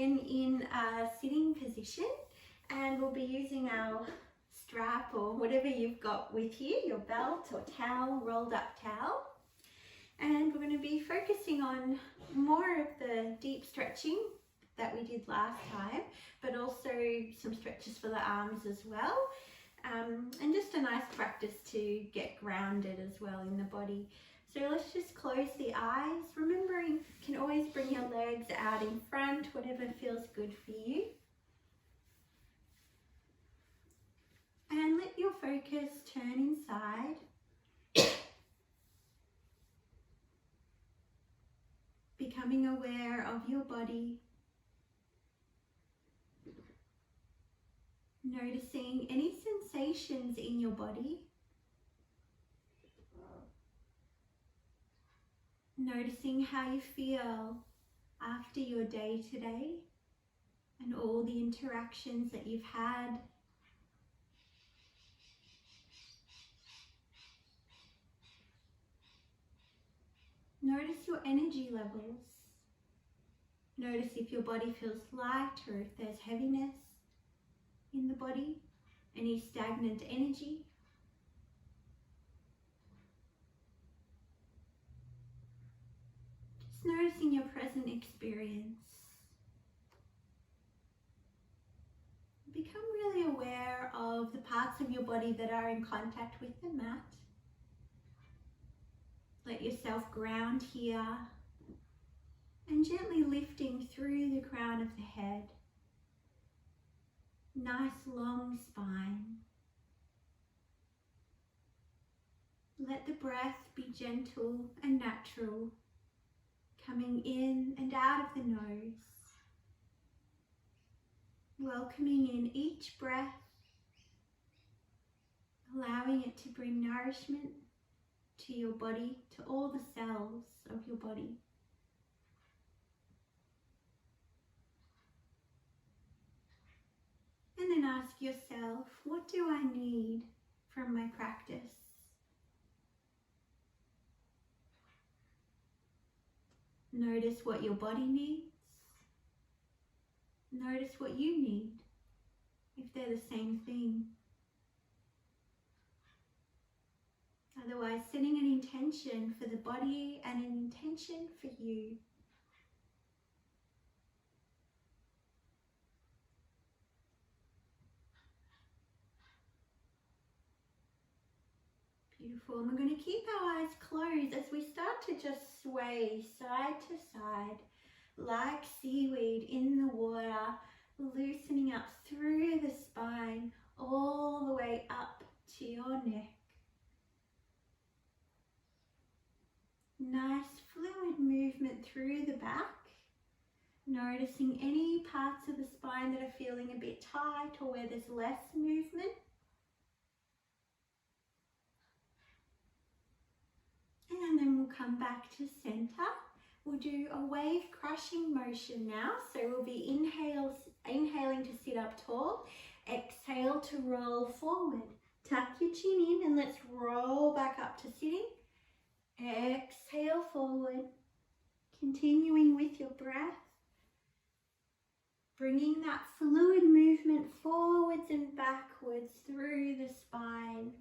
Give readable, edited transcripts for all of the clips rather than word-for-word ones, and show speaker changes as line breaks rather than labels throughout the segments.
begin in a sitting position, and we'll be using our strap or whatever you've got with you, your belt or towel, rolled up towel. And we're going to be focusing on more of the deep stretching that we did last time, but also some stretches for the arms as well. And just a nice practice to get grounded as well in the body. So let's just close the eyes, remembering you can always bring your legs out in front, whatever feels good for you. And let your focus turn inside. Becoming aware of your body. Noticing any sensations in your body. Noticing how you feel after your day today and all the interactions that you've had. Notice your energy levels. Notice if your body feels light or if there's heaviness in the body, any stagnant energy. Just noticing your present experience. Become really aware of the parts of your body that are in contact with the mat. Let yourself ground here and gently lifting through the crown of the head. Nice long spine. Let the breath be gentle and natural, coming in and out of the nose. Welcoming in each breath, allowing it to bring nourishment to your body, to all the cells of your body. And then ask yourself, what do I need from my practice? Notice what your body needs. Notice what you need, if they're the same thing. Otherwise, setting an intention for the body and an intention for you. Beautiful. And we're going to keep our eyes closed as we start to just sway side to side like seaweed in the water, loosening up through the spine all the way up to your neck. Nice fluid movement through the back. Noticing any parts of the spine that are feeling a bit tight or where there's less movement. And then we'll come back to center. We'll do a wave crushing motion now. So we'll be inhaling to sit up tall. Exhale to roll forward. Tuck your chin in and let's roll back up to sitting. Exhale forward. Continuing with your breath. Bringing that fluid movement forwards and backwards through the spine.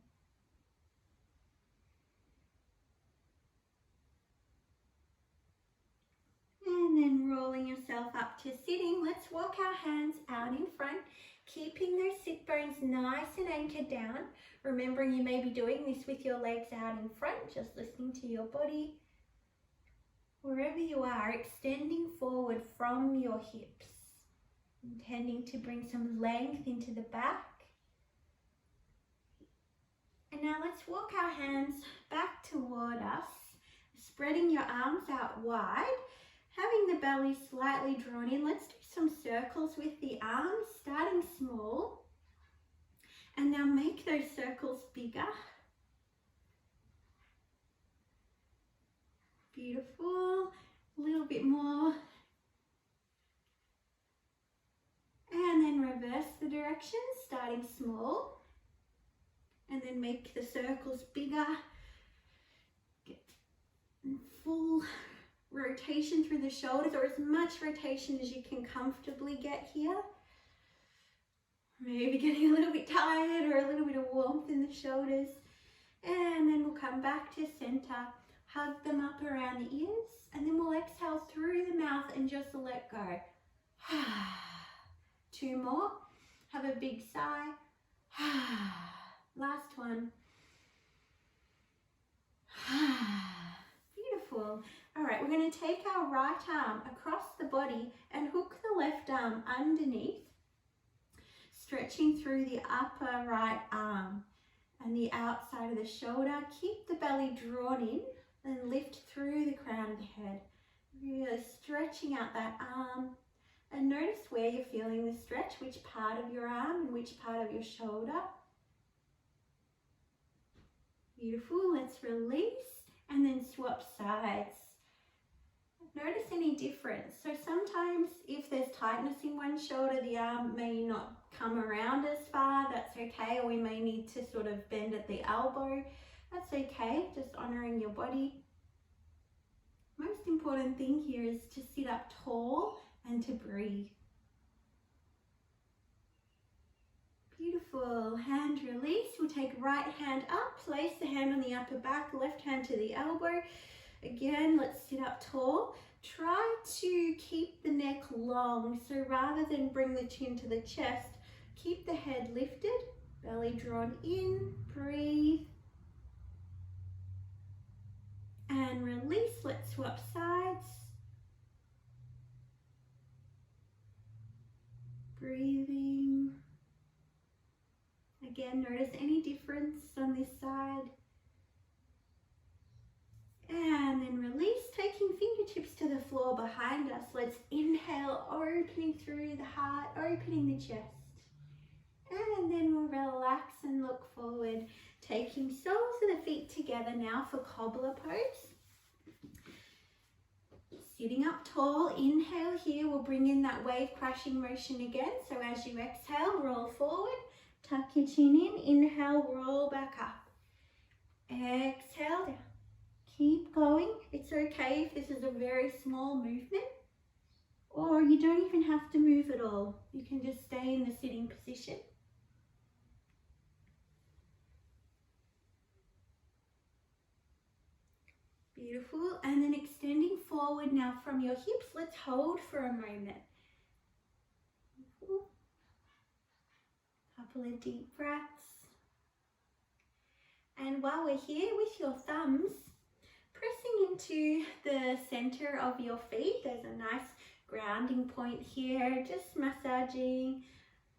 And then rolling yourself up to sitting. Let's walk our hands out in front, keeping those sit bones nice and anchored down. Remembering you may be doing this with your legs out in front, just listening to your body. Wherever you are, extending forward from your hips. Intending to bring some length into the back. And now let's walk our hands back toward us, spreading your arms out wide. Having the belly slightly drawn in, let's do some circles with the arms, starting small. And now make those circles bigger. Beautiful. A little bit more. And then reverse the direction, starting small. And then make the circles bigger. Get full rotation through the shoulders, or as much rotation as you can comfortably get here. Maybe getting a little bit tired or a little bit of warmth in the shoulders. And then we'll come back to center, hug them up around the ears, and then we'll exhale through the mouth and just let go. 2 more. Have a big sigh. Last one. Beautiful. All right, we're going to take our right arm across the body and hook the left arm underneath, stretching through the upper right arm and the outside of the shoulder. Keep the belly drawn in and lift through the crown of the head. Really stretching out that arm, and notice where you're feeling the stretch, which part of your arm and which part of your shoulder. Beautiful. Let's release and then swap sides. Notice any difference. So sometimes if there's tightness in one shoulder, the arm may not come around as far. That's okay. Or we may need to sort of bend at the elbow. That's okay. Just honoring your body. Most important thing here is to sit up tall and to breathe. Beautiful. Hand release. We'll take right hand up, place the hand on the upper back, left hand to the elbow. Again, let's sit up tall. Try to keep the neck long. So rather than bring the chin to the chest, keep the head lifted, belly drawn in, breathe. And release. Let's swap sides. Breathing. Again, notice any difference on this side. And then release, taking fingertips to the floor behind us. Let's inhale, opening through the heart, opening the chest. And then we'll relax and look forward, taking soles of the feet together now for cobbler pose. Sitting up tall, inhale here, we'll bring in that wave crashing motion again. So as you exhale, roll forward, tuck your chin in, inhale, roll back up. Exhale down. Keep going. It's okay if this is a very small movement, or you don't even have to move at all. You can just stay in the sitting position. Beautiful. And then extending forward now from your hips. Let's hold for a moment. Couple of deep breaths. And while we're here, with your thumbs pressing into the center of your feet, there's a nice grounding point here. Just massaging,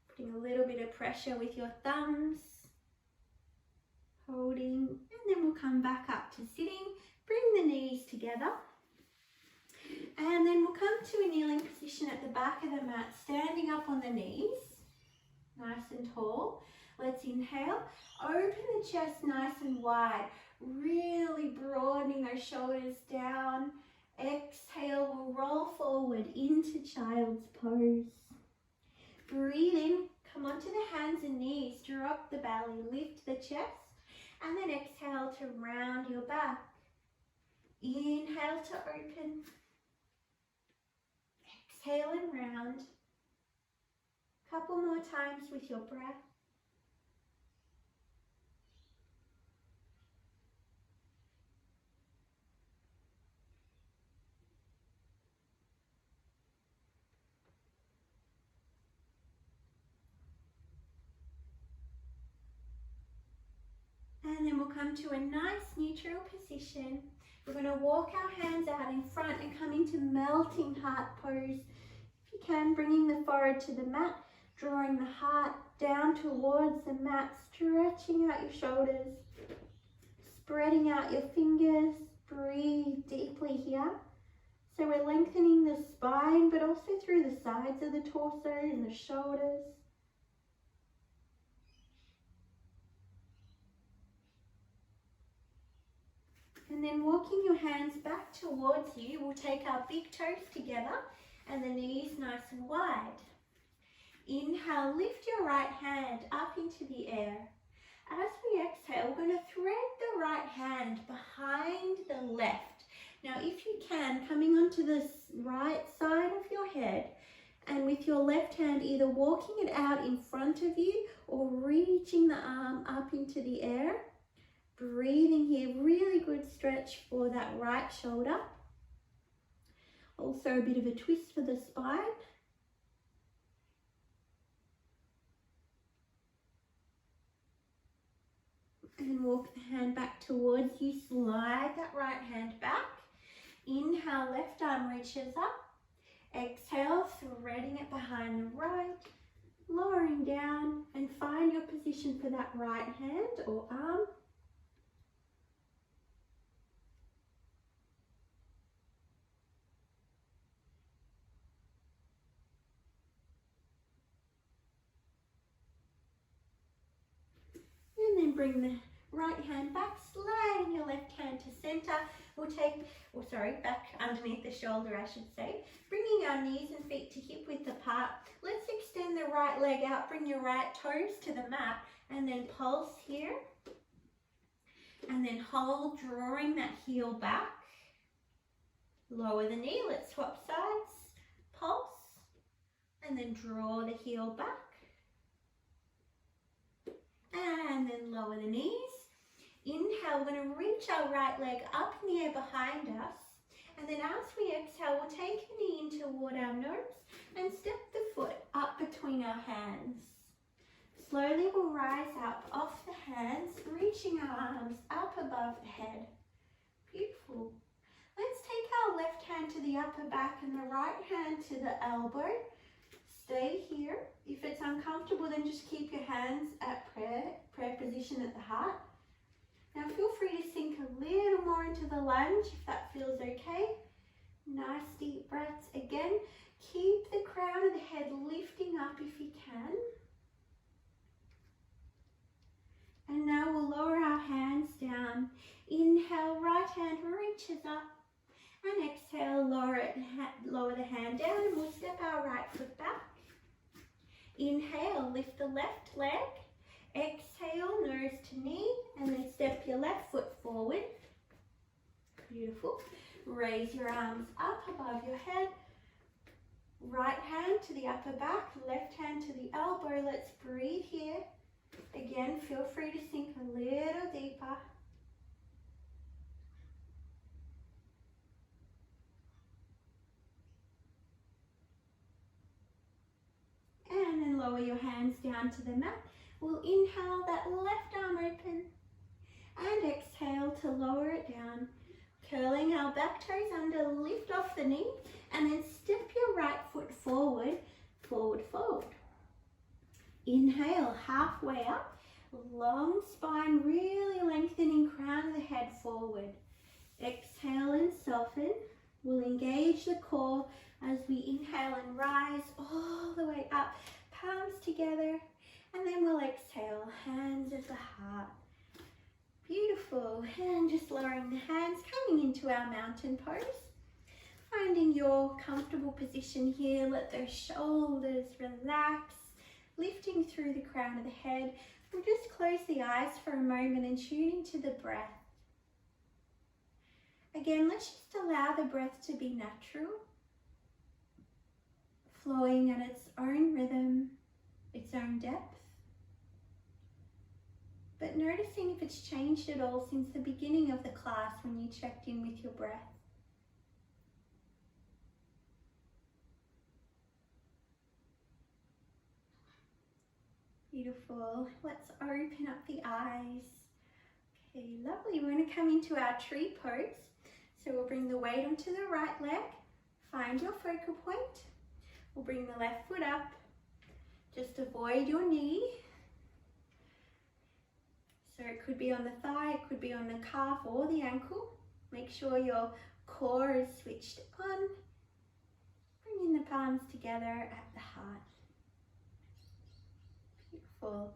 putting a little bit of pressure with your thumbs. Holding, and then we'll come back up to sitting. Bring the knees together, and then we'll come to a kneeling position at the back of the mat, standing up on the knees, nice and tall. Let's inhale, open the chest nice and wide, really broadening those shoulders down. Exhale, we'll roll forward into child's pose. Breathe in, come onto the hands and knees, drop the belly, lift the chest, and then exhale to round your back. Inhale to open. Exhale and round. Couple more times with your breath. And then we'll come to a nice neutral position. We're going to walk our hands out in front and come into melting heart pose. If you can, bringing the forehead to the mat, drawing the heart down towards the mat, stretching out your shoulders, spreading out your fingers. Breathe deeply here. So we're lengthening the spine, but also through the sides of the torso and the shoulders. And then walking your hands back towards you, we'll take our big toes together and the knees nice and wide. Inhale, lift your right hand up into the air. As we exhale, we're going to thread the right hand behind the left, Now if you can, coming onto the right side of your head, and with your left hand either walking it out in front of you or reaching the arm up into the air. Breathing here, really good stretch for that right shoulder. Also a bit of a twist for the spine. And walk the hand back towards you, slide that right hand back. Inhale, left arm reaches up. Exhale, threading it behind the right, lowering down, and find your position for that right hand or arm. And then bring the right hand back, sliding your left hand to center. We'll take, back underneath the shoulder, I should say. Bringing our knees and feet to hip width apart. Let's extend the right leg out, bring your right toes to the mat, and then pulse here. And then hold, drawing that heel back. Lower the knee, let's swap sides. Pulse, and then draw the heel back. And then lower the knees. Inhale, we're going to reach our right leg up in the air behind us. And then as we exhale, we'll take a knee in toward our nose and step the foot up between our hands. Slowly we'll rise up off the hands, reaching our arms up above the head. Beautiful. Let's take our left hand to the upper back and the right hand to the elbow. Stay here. If it's uncomfortable, then just keep your hands at prayer position at the heart. Now feel free to sink a little more into the lunge if that feels okay. Nice deep breaths. Again, keep the crown of the head lifting up if you can. And now we'll lower our hands down. Inhale, right hand reaches up. And exhale, lower the hand down, and we'll step our right foot back. Inhale, lift the left leg. Exhale, nose to knee, and then step your left foot forward. Beautiful. Raise your arms up above your head. Right hand to the upper back, left hand to the elbow. Let's breathe here. Again, feel free to sink a little deeper. And then lower your hands down to the mat. We'll inhale that left arm open and exhale to lower it down. Curling our back toes under, lift off the knee, and then step your right foot forward, forward, forward. Inhale, halfway up, long spine, really lengthening crown of the head forward. Exhale and soften. We'll engage the core as we inhale and rise all the way up, palms together, and then we'll exhale, hands at the heart. Beautiful. And just lowering the hands, coming into our mountain pose. Finding your comfortable position here. Let those shoulders relax, lifting through the crown of the head. We'll just close the eyes for a moment and tune into the breath. Again, let's just allow the breath to be natural, flowing at its own rhythm, its own depth. But noticing if it's changed at all since the beginning of the class when you checked in with your breath. Beautiful. Let's open up the eyes. Okay, lovely. We're going to come into our tree pose. So we'll bring the weight onto the right leg. Find your focal point. We'll bring the left foot up. Just avoid your knee. So it could be on the thigh, it could be on the calf or the ankle. Make sure your core is switched on. Bringing the palms together at the heart. Beautiful.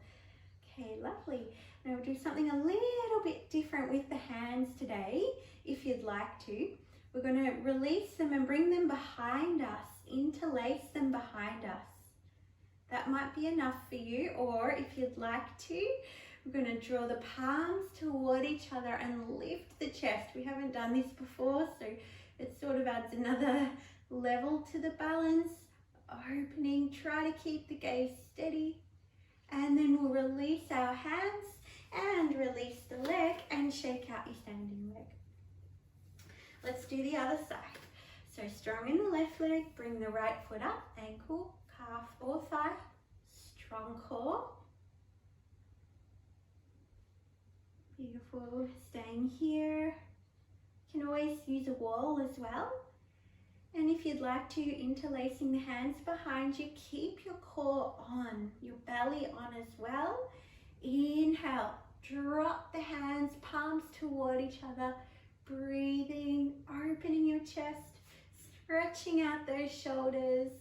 Okay, lovely. Now we'll do something a little bit different with the hands today, if you'd like to. We're going to release them and bring them behind us, interlace them behind us. That might be enough for you, or if you'd like to, We're going to draw the palms toward each other and lift the chest. We haven't done this before, so it sort of adds another level to the balance. Opening, try to keep the gaze steady. And then we'll release our hands and release the leg and shake out your standing leg. Let's do the other side. So strong in the left leg, bring the right foot up, ankle, calf or thigh, strong core. Beautiful, staying here. You can always use a wall as well. And if you'd like to, interlacing the hands behind you, keep your core on, your belly on as well. Inhale, drop the hands, palms toward each other, breathing, opening your chest, stretching out those shoulders.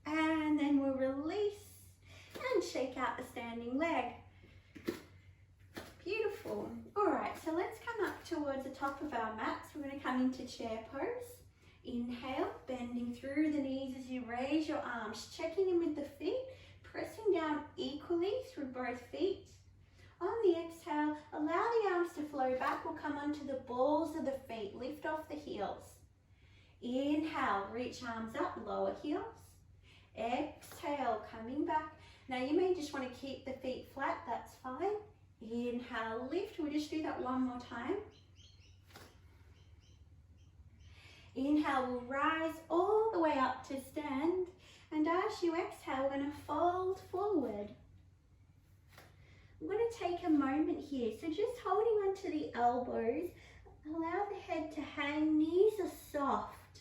And then we'll release and shake out the standing leg. Beautiful. All right, so let's come up towards the top of our mats. We're going to come into chair pose. Inhale, bending through the knees as you raise your arms, checking in with the feet, pressing down equally through both feet. On the exhale, allow the arms to flow back. We'll come onto the balls of the feet, lift off the heels. Inhale, reach arms up, lower heels. Exhale, coming back. Now you may just want to keep the feet flat, that's fine. Inhale, lift. We'll just do that one more time. Inhale, we'll rise all the way up to stand. And as you exhale, we're going to fold forward. I'm going to take a moment here. So just holding onto the elbows, allow the head to hang. Knees are soft,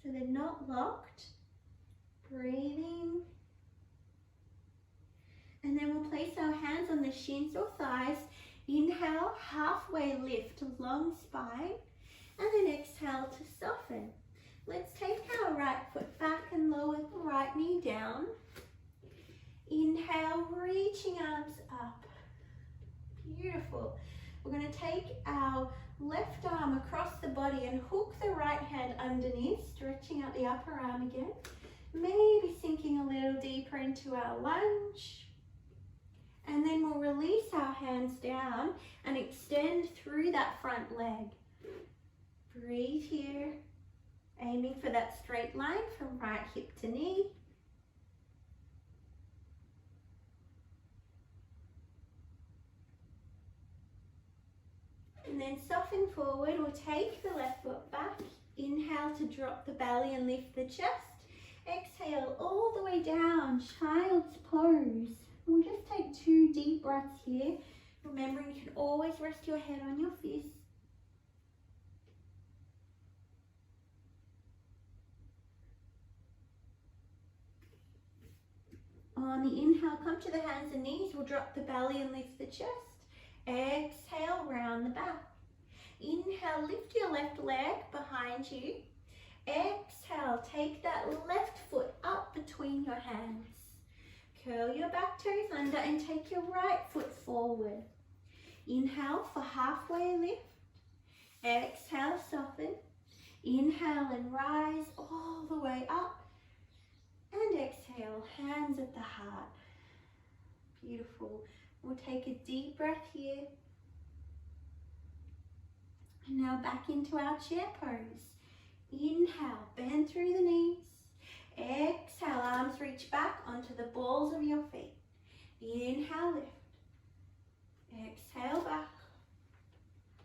so they're not locked. Breathing. And then we'll place our hands on the shins or thighs. Inhale, halfway lift, long spine. And then exhale to soften. Let's take our right foot back and lower the right knee down. Inhale, reaching arms up. Beautiful. We're going to take our left arm across the body and hook the right hand underneath, stretching out the upper arm again. Maybe sinking a little deeper into our lunge. And then we'll release our hands down and extend through that front leg. Breathe here, aiming for that straight line from right hip to knee. And then soften forward. We'll take the left foot back. Inhale to drop the belly and lift the chest. Exhale all the way down, child's pose. We'll just take 2 deep breaths here. Remembering you can always rest your head on your fist. On the inhale, come to the hands and knees. We'll drop the belly and lift the chest. Exhale, round the back. Inhale, lift your left leg behind you. Exhale, take that left foot up between your hands. Curl your back toes under and take your right foot forward. Inhale for halfway lift. Exhale, soften. Inhale and rise all the way up. And exhale, hands at the heart. Beautiful. We'll take a deep breath here. And now back into our chair pose. Inhale, bend through the knees. Exhale, arms reach back onto the balls of your feet. Inhale, lift. Exhale, back.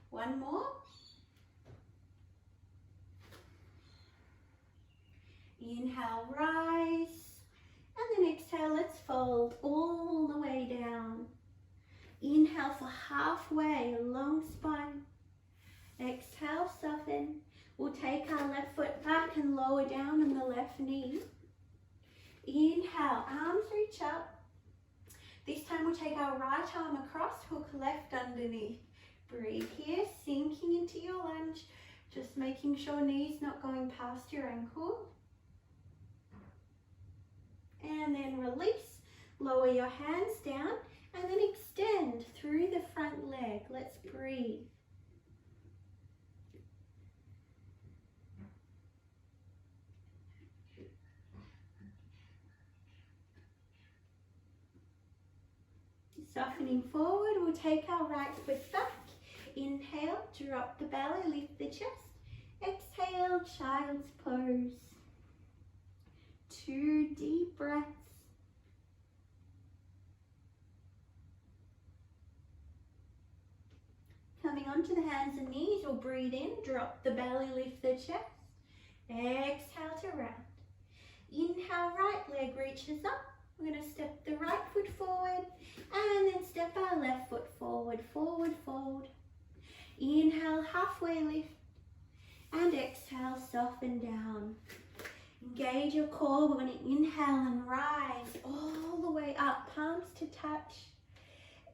One more. Inhale, rise. And then exhale, let's fold all the way down. Inhale for halfway, long spine. Exhale, soften. We'll take our left foot back and lower down on the left knee. Inhale, arms reach up. This time we'll take our right arm across, hook left underneath. Breathe here, sinking into your lunge. Just making sure knees not going past your ankle. And then release. Lower your hands down and then extend through the front leg. Let's breathe. Softening forward, we'll take our right foot back. Inhale, drop the belly, lift the chest. Exhale, child's pose. 2 deep breaths. Coming onto the hands and knees, we'll breathe in, drop the belly, lift the chest. Exhale to round. Inhale, right leg reaches up. We're going to step the right foot forward and then step our left foot forward, forward fold. Inhale, halfway lift and exhale, soften down. Engage your core. We're going to inhale and rise all the way up, palms to touch.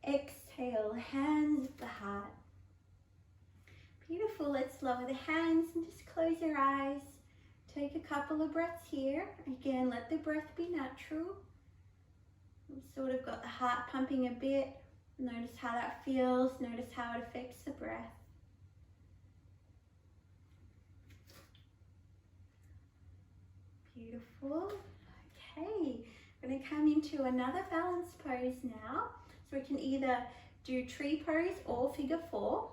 Exhale, hands at the heart. Beautiful. Let's lower the hands and just close your eyes. Take a couple of breaths here. Again, let the breath be natural. We've sort of got the heart pumping a bit. Notice how that feels. Notice how it affects the breath. Beautiful. Okay, we're going to come into another balance pose now. So we can either do tree pose or figure 4.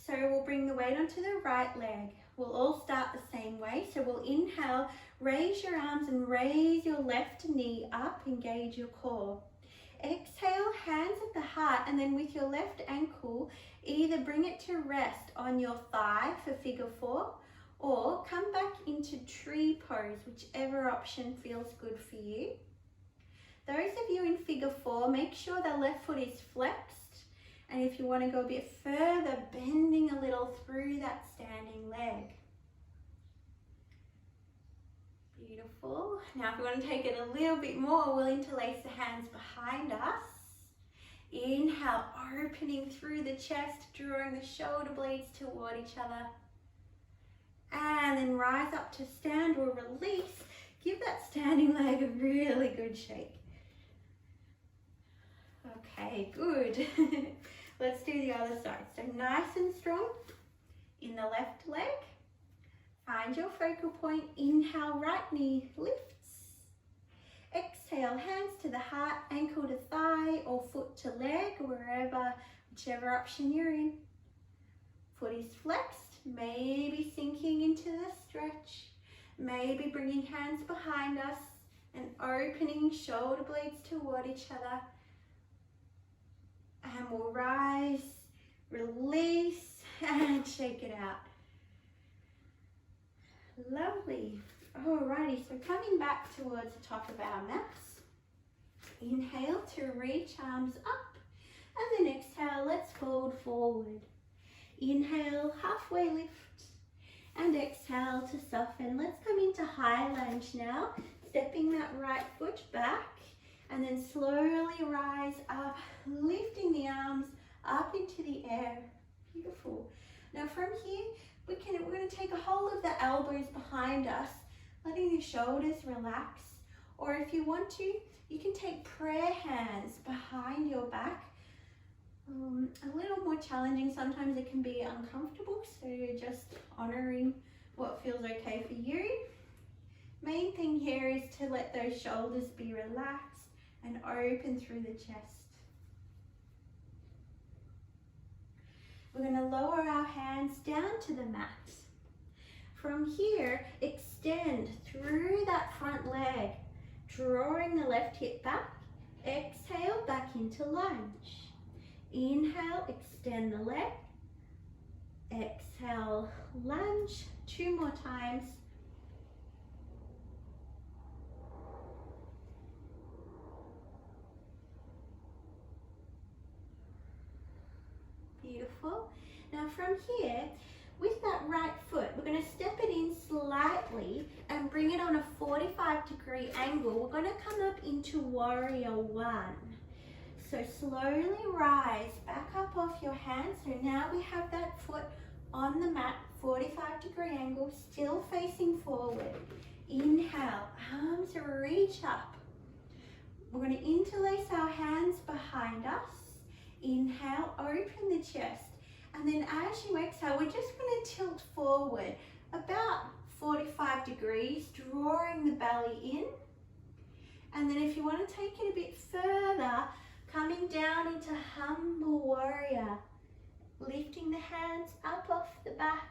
So we'll bring the weight onto the right leg. We'll all start the same way. So we'll inhale, raise your arms and raise your left knee up, engage your core. Exhale, hands at the heart, and then with your left ankle, either bring it to rest on your thigh for figure 4, or come back into tree pose, whichever option feels good for you. Those of you in figure 4, make sure the left foot is flexed. And if you want to go a bit further, bending a little through that standing leg. Beautiful. Now if we want to take it a little bit more, we'll interlace the hands behind us. Inhale, opening through the chest, drawing the shoulder blades toward each other. And then rise up to stand or release. Give that standing leg a really good shake. Okay, good. Let's do the other side. So nice and strong in the left leg. Find your focal point. Inhale, right knee lifts. Exhale, hands to the heart, ankle to thigh or foot to leg, whichever option you're in. Foot is flexed, maybe sinking into the stretch. Maybe bringing hands behind us and opening shoulder blades toward each other. And we'll rise, release, and shake it out. Lovely. Alrighty, so coming back towards the top of our mats. Inhale to reach arms up. And then exhale, let's fold forward. Inhale, halfway lift. And exhale to soften. Let's come into high lunge now. Stepping that right foot back. And then slowly rise up, lifting the arms up into the air. Beautiful. Now from here, we're going to take a hold of the elbows behind us, letting the shoulders relax. Or if you want to, you can take prayer hands behind your back. A little more challenging, sometimes it can be uncomfortable, so just honoring what feels okay for you. Main thing here is to let those shoulders be relaxed and open through the chest. We're going to lower our hands down to the mat. From here, extend through that front leg, drawing the left hip back. Exhale, back into lunge. Inhale, extend the leg. Exhale, lunge. 2 more times. Beautiful. Now from here, with that right foot, we're going to step it in slightly and bring it on a 45-degree angle. We're going to come up into warrior 1. So slowly rise back up off your hands. So now we have that foot on the mat, 45-degree angle, still facing forward. Inhale, arms reach up. We're going to interlace our hands behind us. Inhale, open the chest. And then as you exhale, we're just going to tilt forward about 45 degrees, drawing the belly in. And then if you want to take it a bit further, Coming down into humble warrior. Lifting the hands up off the back.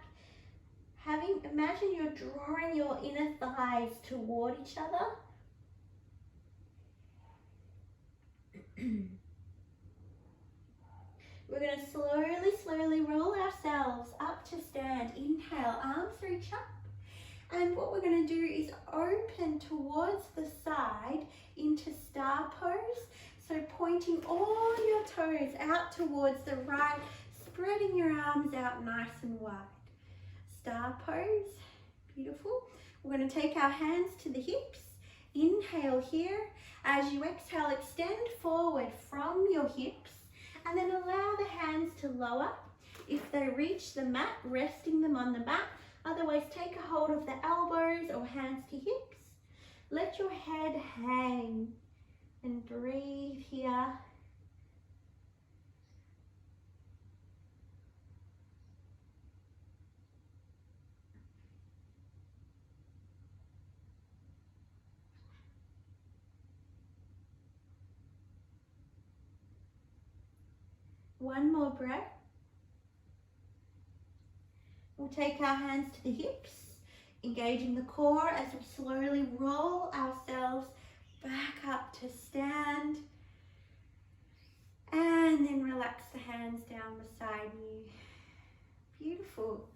Imagine you're drawing your inner thighs toward each other. We're going to slowly roll ourselves up to stand. Inhale, arms reach up. And what we're going to do is open towards the side into star pose. So pointing all your toes out towards the right, spreading your arms out nice and wide. Star pose, beautiful. We're going to take our hands to the hips. Inhale here. As you exhale, extend forward from your hips and then allow the hands to lower. If they reach the mat, resting them on the mat. Otherwise, take a hold of the elbows or hands to hips. Let your head hang and breathe here. One more breath. We'll take our hands to the hips, engaging the core as we slowly roll ourselves back up to stand. And then relax the hands down beside you. Beautiful.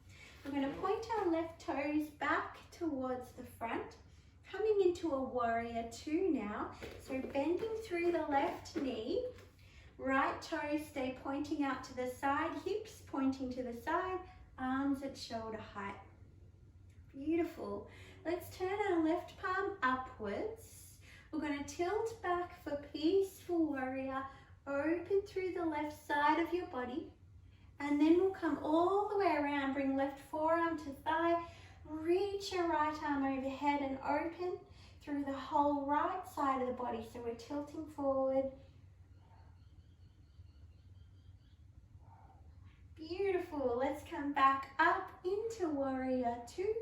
We're going to point our left toes back towards the front, coming into a warrior two now. So bending through the left knee. Right toes stay pointing out to the side, hips pointing to the side, arms at shoulder height. Beautiful. Let's turn our left palm upwards. We're going to tilt back for peaceful warrior. Open through the left side of your body. And then we'll come all the way around. Bring left forearm to thigh. Reach your right arm overhead and open through the whole right side of the body. So we're tilting forward. Beautiful. Let's come back up into warrior two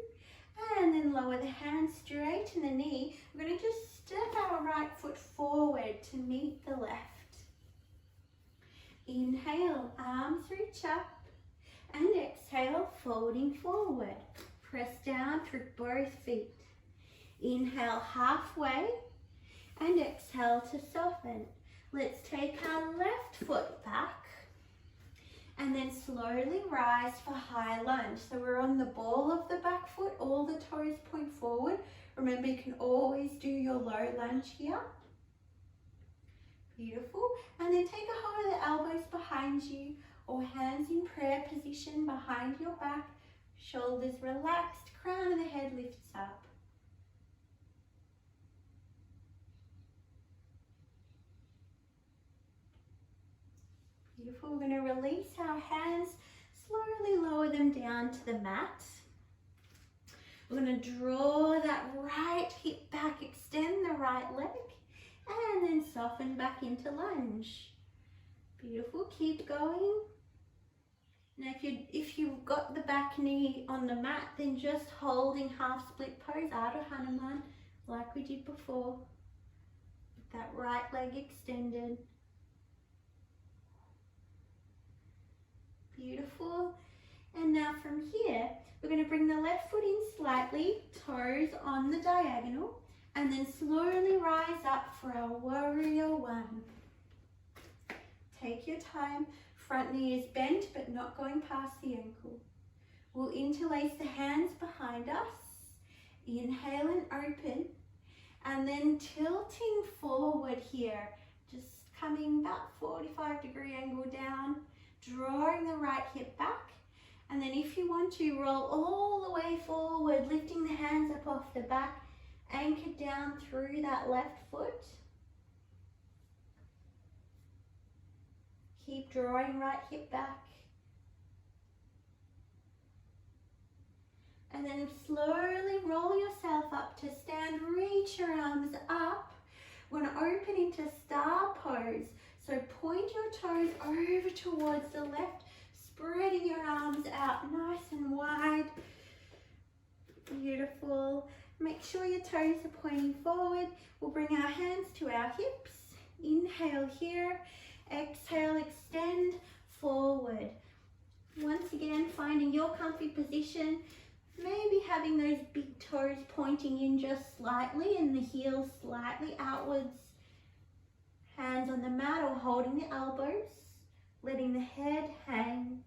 and then lower the hands, straighten the knee. We're going to just step our right foot forward to meet the left. Inhale, arms reach up and exhale, folding forward. Press down through both feet. Inhale halfway and exhale to soften. Let's take our left foot back. And then slowly rise for high lunge. So we're on the ball of the back foot, all the toes point forward. Remember, you can always do your low lunge here. Beautiful. And then take a hold of the elbows behind you or hands in prayer position behind your back. Shoulders relaxed, crown of the head lifts up. Beautiful. We're going to release our hands, slowly lower them down to the mat. We're going to draw that right hip back, extend the right leg, and then soften back into lunge. Beautiful. Keep going. Now if you've got the back knee on the mat, then just holding half split pose, Ardha Hanuman, like we did before. With that right leg extended. Beautiful. And now from here, we're going to bring the left foot in slightly, toes on the diagonal, and then slowly rise up for our warrior one. Take your time. Front knee is bent but not going past the ankle. We'll interlace the hands behind us. Inhale and open. And then tilting forward here. Just coming about 45-degree angle down. Drawing the right hip back. And then if you want to, roll all the way forward, lifting the hands up off the back. Anchored down through that left foot. Keep drawing right hip back. And then slowly roll yourself up to stand. Reach your arms up. We're going to open into star pose. So point your toes over towards the left, spreading your arms out nice and wide. Beautiful. Make sure your toes are pointing forward. We'll bring our hands to our hips Inhale here, exhale, extend forward. Once again, finding your comfy position, maybe having those big toes pointing in just slightly and the heels slightly outwards. Hands on the mat or holding the elbows, letting the head hang.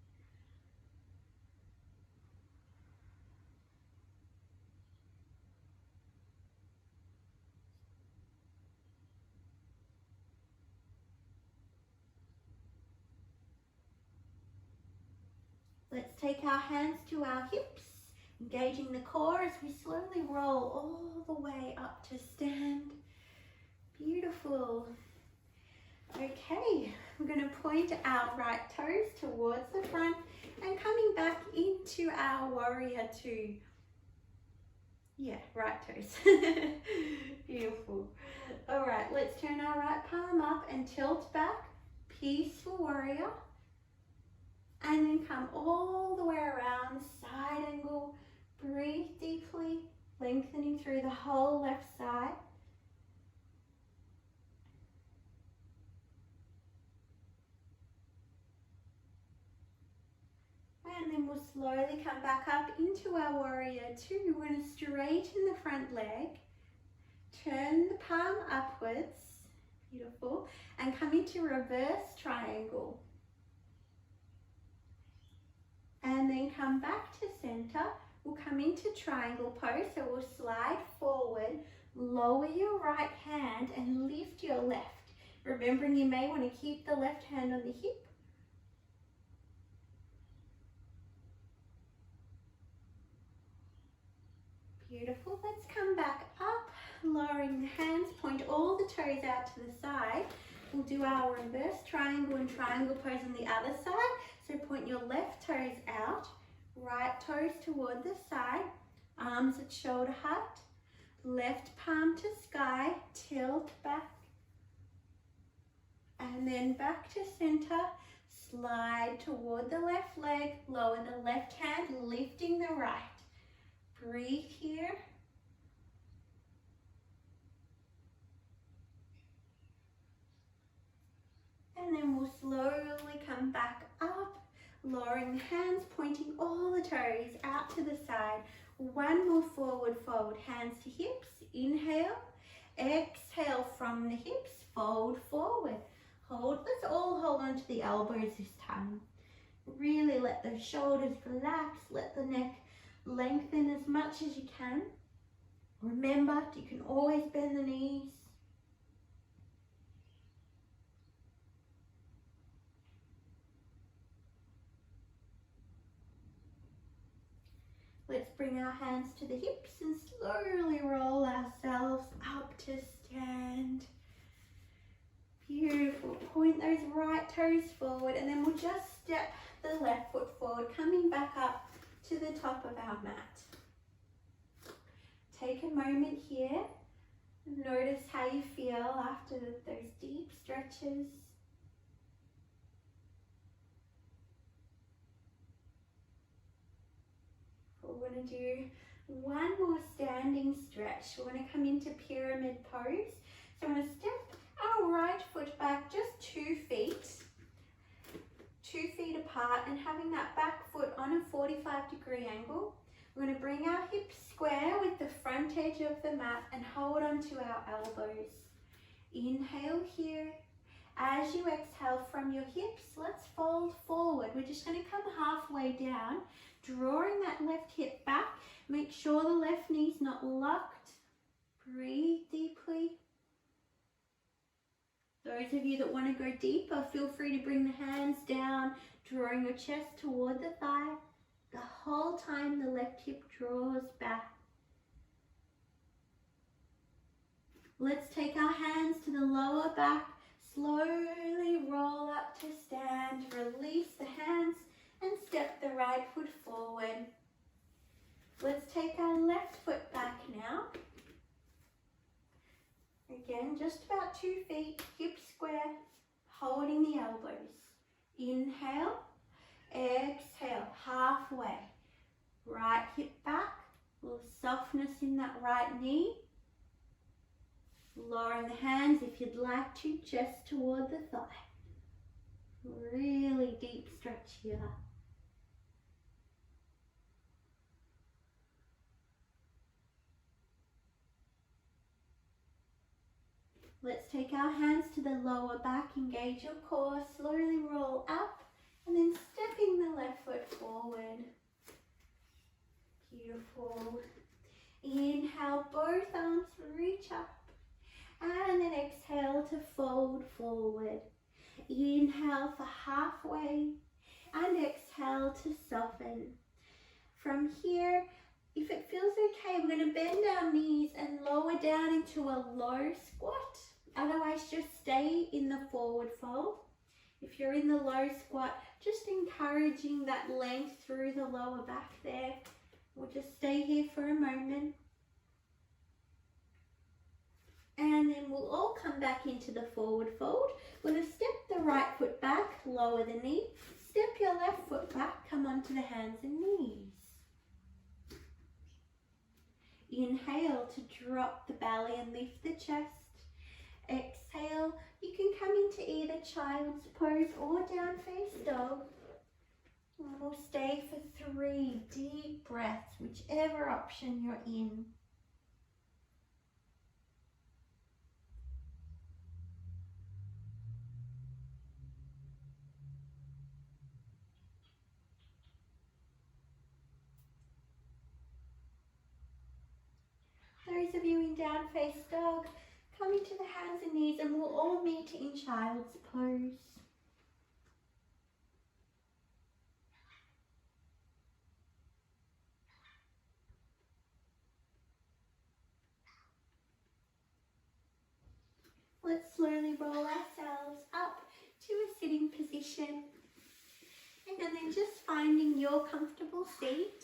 Let's take our hands to our hips, engaging the core as we slowly roll all the way up to stand. Beautiful. Okay, we're going to point our right toes towards the front and coming back into our warrior two. Yeah, right toes. Beautiful. All right, let's turn our right palm up and tilt back, peaceful warrior. And then come all the way around, side angle. Breathe deeply, lengthening through the whole left side. And then we'll slowly come back up into our warrior two. We're going to straighten the front leg. Turn the palm upwards. Beautiful. And come into reverse triangle. And then come back to center. We'll come into triangle pose. So we'll slide forward, lower your right hand and lift your left. Remembering you may want to keep the left hand on the hip. Beautiful. Let's come back up, lowering the hands, point all the toes out to the side. We'll do our reverse triangle and triangle pose on the other side. So point your left toes out, right toes toward the side, arms at shoulder height, left palm to sky, tilt back, and then back to center, slide toward the left leg, lower the left hand, lifting the right. Breathe here. And then we'll slowly come back up, lowering the hands, pointing all the toes out to the side. One more forward fold, hands to hips. Inhale, exhale from the hips, fold forward. Hold, let's all hold on to the elbows this time. Really let the shoulders relax, let the neck lengthen as much as you can. Remember, you can always bend the knees. Let's bring our hands to the hips and slowly roll ourselves up to stand. Beautiful. Point those right toes forward and then we'll just step the left foot forward, coming back up to the top of our mat. Take a moment here. Notice how you feel after those deep stretches. We're going to do one more standing stretch. We're going to come into pyramid pose. So I'm going to step our right foot back just 2 feet. 2 feet apart and having that back foot on a 45-degree angle. We're going to bring our hips square with the front edge of the mat and hold onto our elbows. Inhale here. As you exhale from your hips, let's fold forward. We're just going to come halfway down, drawing that left hip back. Make sure the left knee's not locked. Breathe deeply. Those of you that want to go deeper, feel free to bring the hands down, drawing your chest toward the thigh. The whole time the left hip draws back. Let's take our hands to the lower back, slowly roll up to stand, release the hands and step the right foot forward. Let's take our left foot back now. Again, just about 2 feet, hips square, holding the elbows. Inhale, exhale, halfway. Right hip back, a little softness in that right knee. Lowering the hands if you'd like to, just toward the thigh. Really deep stretch here. Let's take our hands to the lower back, engage your core, slowly roll up, and then stepping the left foot forward. Beautiful. Inhale, both arms reach up, and then exhale to fold forward. Inhale for halfway, and exhale to soften. From here, if it feels okay, we're going to bend our knees and lower down into a low squat. Otherwise, just stay in the forward fold. If you're in the low squat, just encouraging that length through the lower back there. We'll just stay here for a moment. And then we'll all come back into the forward fold. We're going to step the right foot back, lower the knee. Step your left foot back, come onto the hands and knees. Inhale to drop the belly and lift the chest. Exhale, you can come into either child's pose or down face dog. And we'll stay for 3 deep breaths, whichever option you're in. Those of you in down face dog, come into the hands and knees, and we'll all meet in child's pose. Let's slowly roll ourselves up to a sitting position. And then just finding your comfortable seat.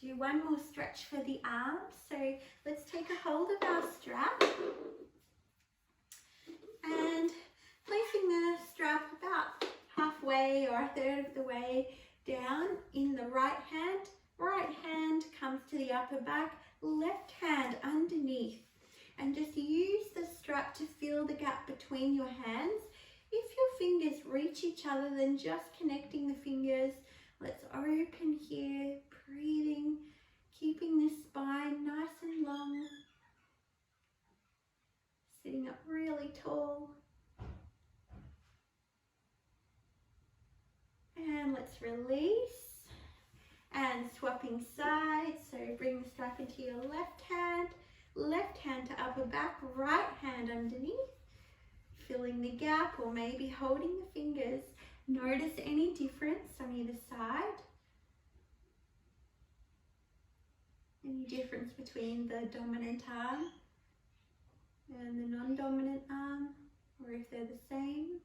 Do one more stretch for the arms. So let's take a hold of our strap. And placing the strap about halfway or a third of the way down in the right hand comes to the upper back, left hand underneath. And just use the strap to feel the gap between your hands. If your fingers reach each other, then just connecting the fingers. Let's open here, breathing, keeping the spine nice and long. Sitting up really tall. And let's release. And swapping sides, so bring the strap into your left hand to upper back, right hand underneath. Filling the gap or maybe holding the fingers. Notice any difference on either side. Any difference between the dominant arm and the non-dominant arm, or if they're the same.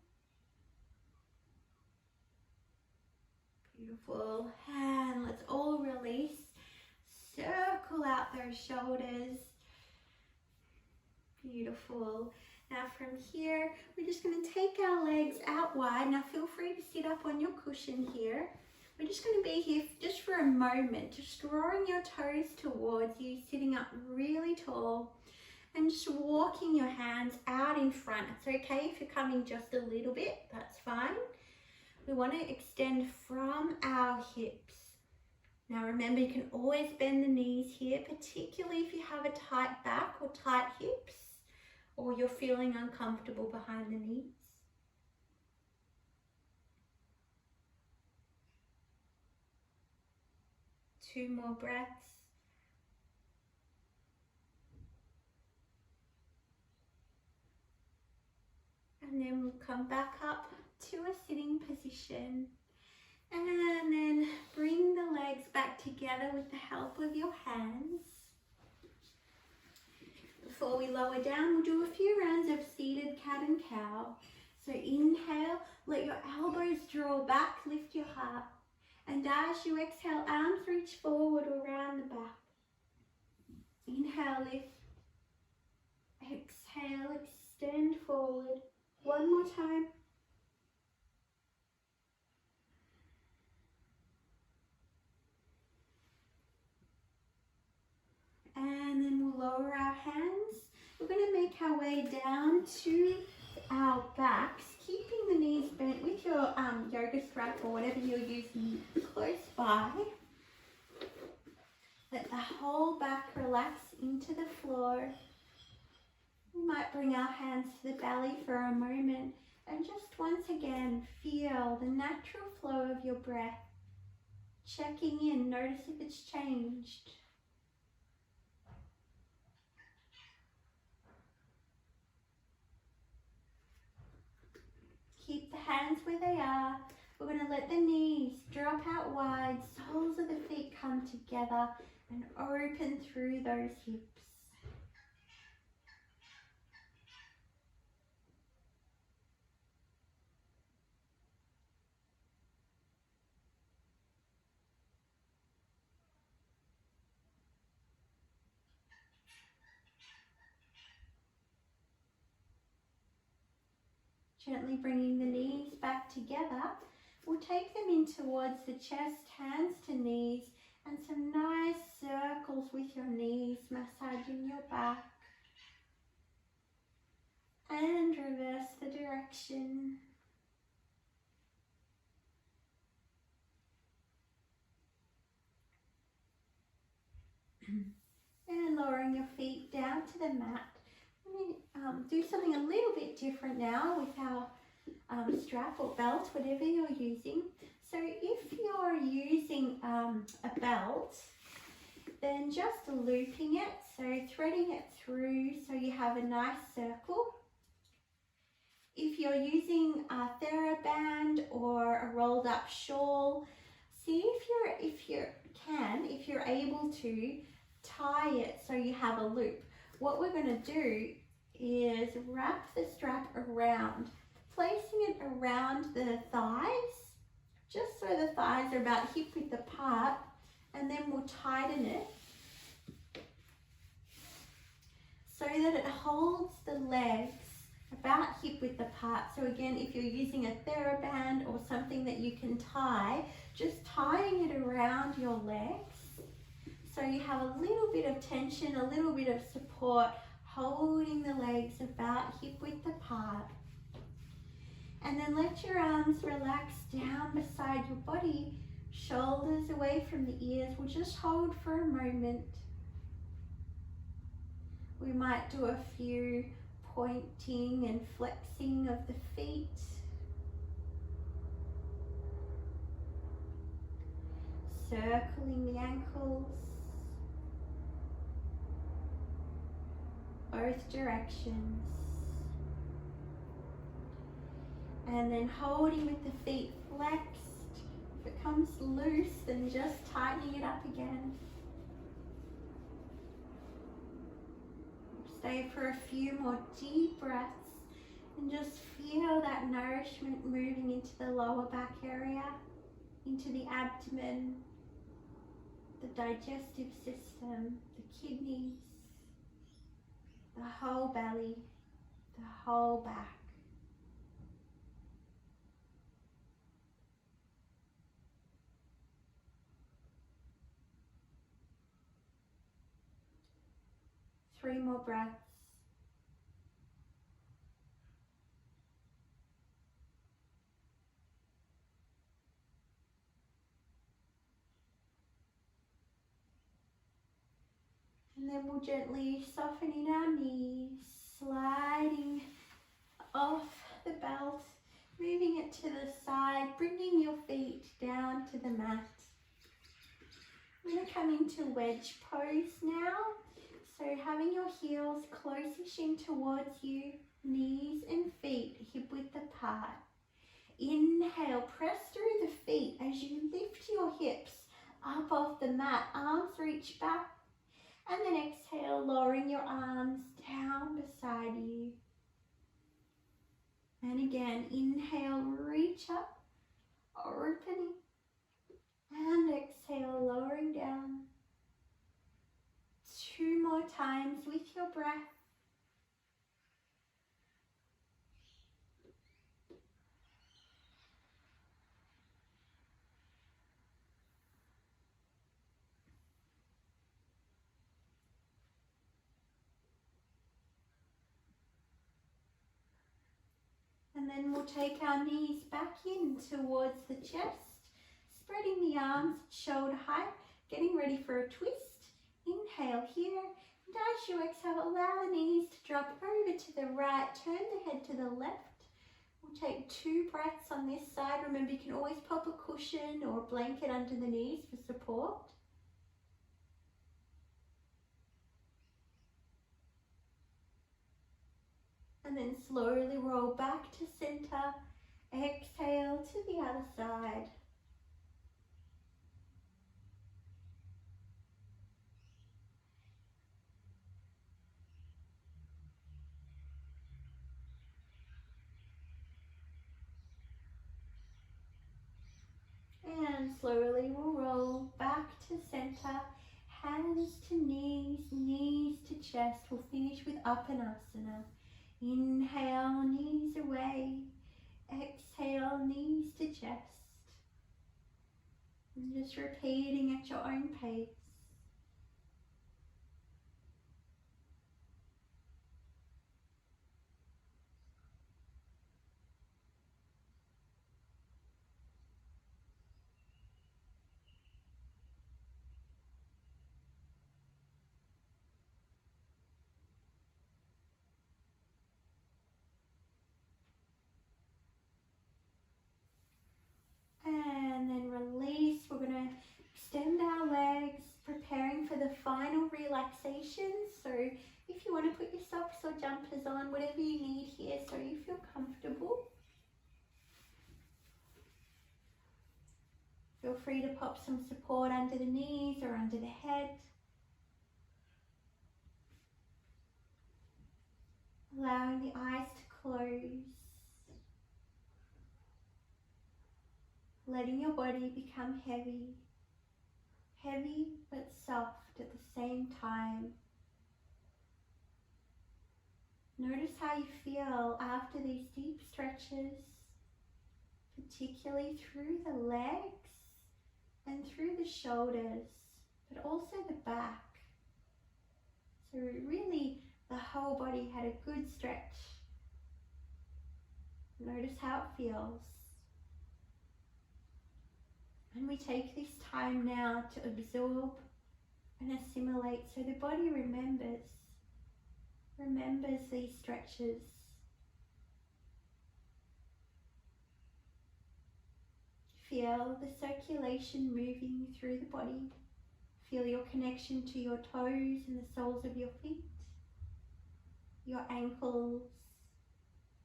Beautiful. And let's all release. Circle out those shoulders. Beautiful. Now from here, we're just going to take our legs out wide. Now feel free to sit up on your cushion here. We're just going to be here just for a moment, just drawing your toes towards you, sitting up really tall, and just walking your hands out in front. It's okay if you're coming just a little bit, that's fine. We want to extend from our hips. Now remember, you can always bend the knees here, particularly if you have a tight back or tight hips, or you're feeling uncomfortable behind the knees. Two more breaths. And then we'll come back up to a sitting position. And then bring the legs back together with the help of your hands. Before we lower down, we'll do a few rounds of seated cat and cow. So inhale, let your elbows draw back, lift your heart. And as you exhale, arms reach forward around the back. Inhale, lift. Exhale, extend forward. One more time. And then we'll lower our hands. We're going to make our way down to our backs, keeping the knees bent with your yoga strap or whatever you're using close by. Let the whole back relax into the floor. We might bring our hands to the belly for a moment and just once again feel the natural flow of your breath. Checking in, notice if it's changed. Keep the hands where they are. We're going to let the knees drop out wide, soles of the feet come together and open through those hips. Gently bringing the knees back together, we'll take them in towards the chest, hands to knees, and some nice circles with your knees, massaging your back. And reverse the direction. And lowering your feet down to the mat. Do something a little bit different now with our strap or belt, whatever you're using. So if you're using a belt, then just looping it, so threading it through so you have a nice circle. If you're using a TheraBand or a rolled up shawl, see if you're able to tie it so you have a loop. What we're going to do is wrap the strap around, placing it around the thighs, just so the thighs are about hip width apart, and then we'll tighten it so that it holds the legs about hip width apart. So again, if you're using a TheraBand or something that you can tie, just tying it around your legs so you have a little bit of tension, a little bit of support, holding the legs about hip width apart. And then let your arms relax down beside your body, shoulders away from the ears. We'll just hold for a moment. We might do a few pointing and flexing of the feet. Circling the ankles. Both directions. And then holding with the feet flexed. If it comes loose, then just tightening it up again. Stay for a few more deep breaths and just feel that nourishment moving into the lower back area, into the abdomen, the digestive system, the kidneys, the whole belly, the whole back. Three more breaths. And then we'll gently soften in our knees, sliding off the belt, moving it to the side, bringing your feet down to the mat. We're going to come into wedge pose now. So having your heels close-ish in towards you, knees and feet hip width apart. Inhale, press through the feet as you lift your hips up off the mat, arms reach back. And then exhale, lowering your arms down beside you. And again, inhale, reach up, opening. And exhale, lowering down. Two more times with your breath. And then we'll take our knees back in towards the chest, spreading the arms shoulder height, getting ready for a twist. Inhale here, and as you exhale, allow the knees to drop over to the right, turn the head to the left. We'll take 2 breaths on this side. Remember, you can always pop a cushion or a blanket under the knees for support. And then slowly roll back to center. Exhale to the other side. And slowly we'll roll back to center. Hands to knees, knees to chest. We'll finish with Uttanasana. Inhale, knees away. Exhale, knees to chest. And just repeating at your own pace. And then release. We're going to extend our legs, preparing for the final relaxation. So if you want to put your socks or jumpers on, whatever you need here so you feel comfortable. Feel free to pop some support under the knees or under the head. Allowing the eyes to close. Letting your body become heavy. Heavy but soft at the same time. Notice how you feel after these deep stretches, particularly through the legs and through the shoulders, but also the back. So really the whole body had a good stretch. Notice how it feels. And we take this time now to absorb and assimilate so the body remembers these stretches. Feel the circulation moving through the body. Feel your connection to your toes and the soles of your feet, your ankles.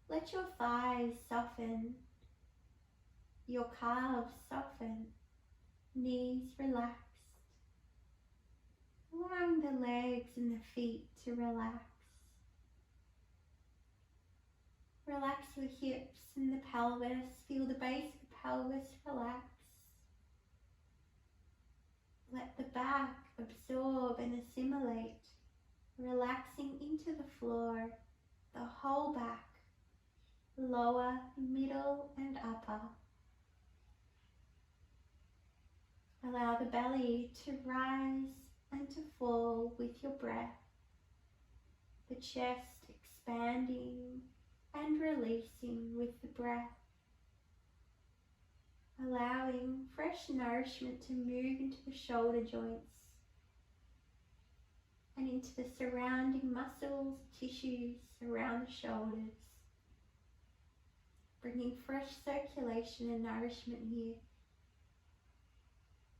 Let your thighs soften, your calves soften, knees relaxed. Allowing the legs and the feet to relax. Relax your hips and the pelvis. Feel the base of the pelvis relax. Let the back absorb and assimilate, relaxing into the floor, the whole back, lower, middle and upper. Allow the belly to rise and to fall with your breath. The chest expanding and releasing with the breath. Allowing fresh nourishment to move into the shoulder joints and into the surrounding muscles, tissues around the shoulders. Bringing fresh circulation and nourishment here.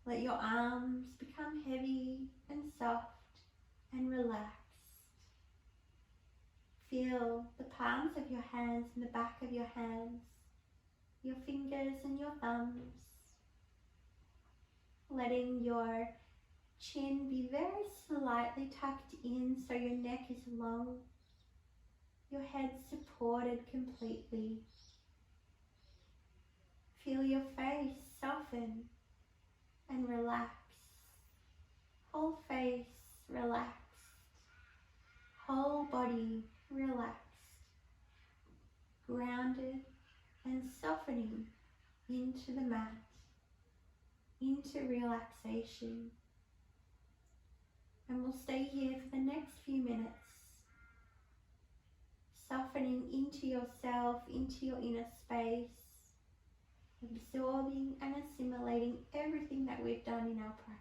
Let your arms become heavy and soft and relaxed. Feel the palms of your hands and the back of your hands, your fingers and your thumbs. Letting your chin be very slightly tucked in so your neck is long, your head supported completely. Feel your face soften and relax. Whole face relaxed. Whole body relaxed. Grounded and softening into the mat, into relaxation. And we'll stay here for the next few minutes, softening softening into yourself, into your inner space, absorbing and assimilating everything that we've done in our practice.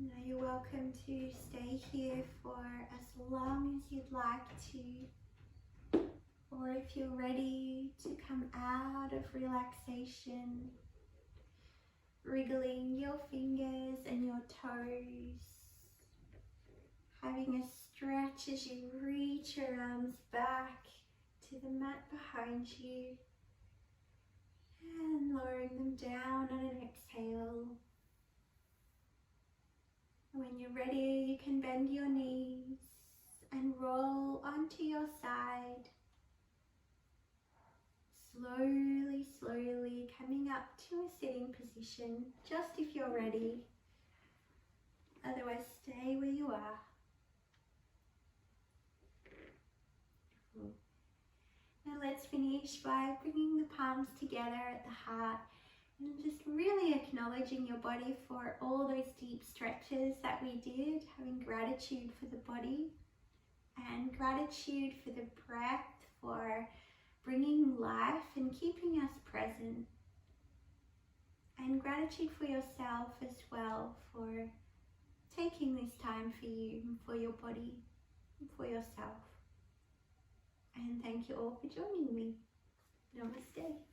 Now you're welcome to stay here for as long as you'd like to, or if you're ready to come out of relaxation, wriggling your fingers and your toes, having a stretch as you reach your arms back to the mat behind you, and lowering them down on an exhale. When you're ready, you can bend your knees and roll onto your side. Slowly, slowly coming up to a sitting position, just if you're ready. Otherwise, stay where you are. let's finish by bringing the palms together at the heart and just really acknowledging your body for all those deep stretches that we did, having gratitude for the body and gratitude for the breath, for bringing life and keeping us present. And gratitude for yourself as well for taking this time for you and for your body and for yourself. And thank you all for joining me. Namaste.